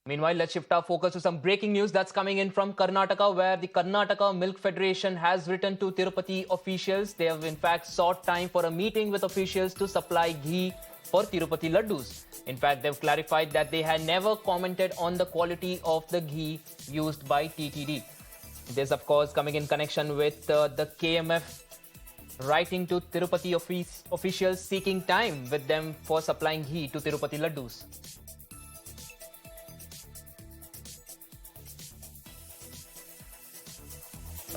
Meanwhile, let's shift our focus to some breaking news that's coming in from Karnataka, where the Karnataka Milk Federation has written to Tirupati officials. They have in fact sought time for a meeting with officials to supply ghee for Tirupati Laddoos. In fact, they've clarified that they had never commented on the quality of the ghee used by TTD. This, of course, coming in connection with the KMF writing to Tirupati officials seeking time with them for supplying ghee to Tirupati Laddoos.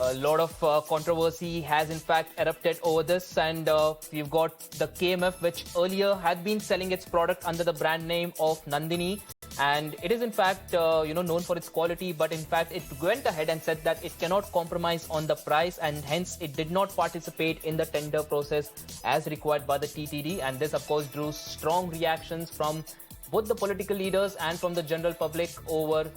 A lot of controversy has in fact erupted over this, and we've got the KMF, which earlier had been selling its product under the brand name of Nandini, and it is in fact known for its quality, but in fact it went ahead and said that it cannot compromise on the price, and hence it did not participate in the tender process as required by the TTD. And this of course drew strong reactions from both the political leaders and from the general public over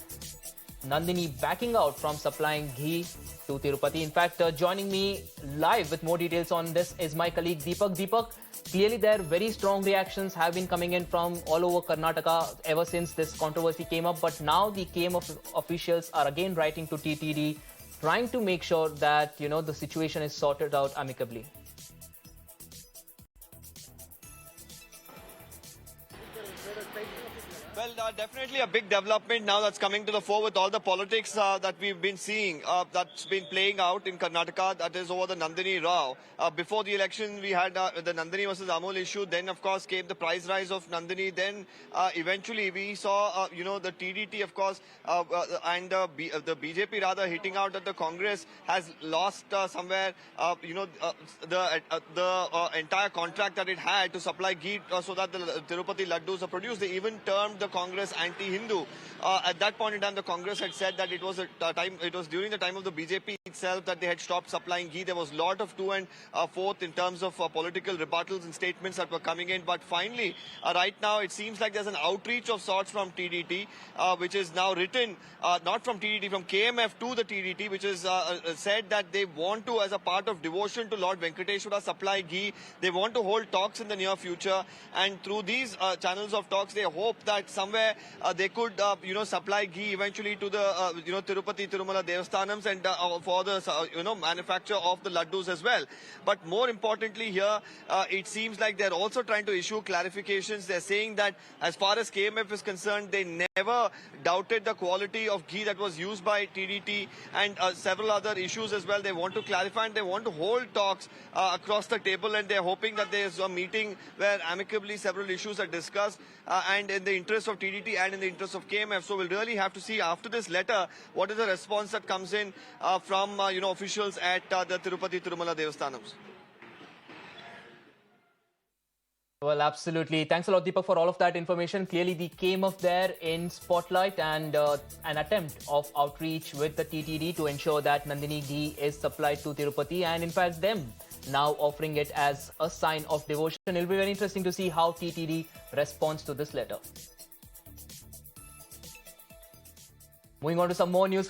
Nandini backing out from supplying ghee to Tirupati. In fact, joining me live with more details on this is my colleague Deepak. Deepak, clearly there very strong reactions have been coming in from all over Karnataka ever since this controversy came up. But now the KMF officials are again writing to TTD, trying to make sure that the situation is sorted out amicably. Well, definitely a big development now that's coming to the fore with all the politics that we've been seeing that's been playing out in Karnataka, that is over the Nandini Rao. Before the election, we had the Nandini versus Amul issue. Then, of course, came the price rise of Nandini. Then, eventually, we saw, the TDT, of course, and the BJP rather hitting out that the Congress has lost somewhere, the entire contract that it had to supply ghee so that the Tirupati Laddoos are produced. They even termed the Congress anti-Hindu. At that point in time, the Congress had said that it was during the time of the BJP itself that they had stopped supplying ghee. There was a lot of to and forth in terms of political rebuttals and statements that were coming in. But finally, right now, it seems like there's an outreach of sorts from TDT, which is now written, not from TDT, from KMF to the TDT, which is said that they want to, as a part of devotion to Lord Venkateshwara, supply ghee. They want to hold talks in the near future. And through these channels of talks, they hope that somewhere they could, supply ghee eventually to the, Tirupati Tirumala Devasthanams and for the, manufacture of the Laddoos as well. But more importantly here, it seems like they're also trying to issue clarifications. They're saying that as far as KMF is concerned, they never doubted the quality of ghee that was used by TDT and several other issues as well. They want to clarify and they want to hold talks across the table, and they're hoping that there's a meeting where amicably several issues are discussed and in the interest of TDT and in the interest of KMF. So we'll really have to see after this letter what is the response that comes in from officials at the Tirupati Tirumala Devasthanams. Well, absolutely. Thanks a lot, Deepak, for all of that information. Clearly, the KMF there in spotlight, and an attempt of outreach with the TTD to ensure that Nandini ghee is supplied to Tirupati, and in fact them now offering it as a sign of devotion. It will be very interesting to see how TTD responds to this letter. Moving on to some more news.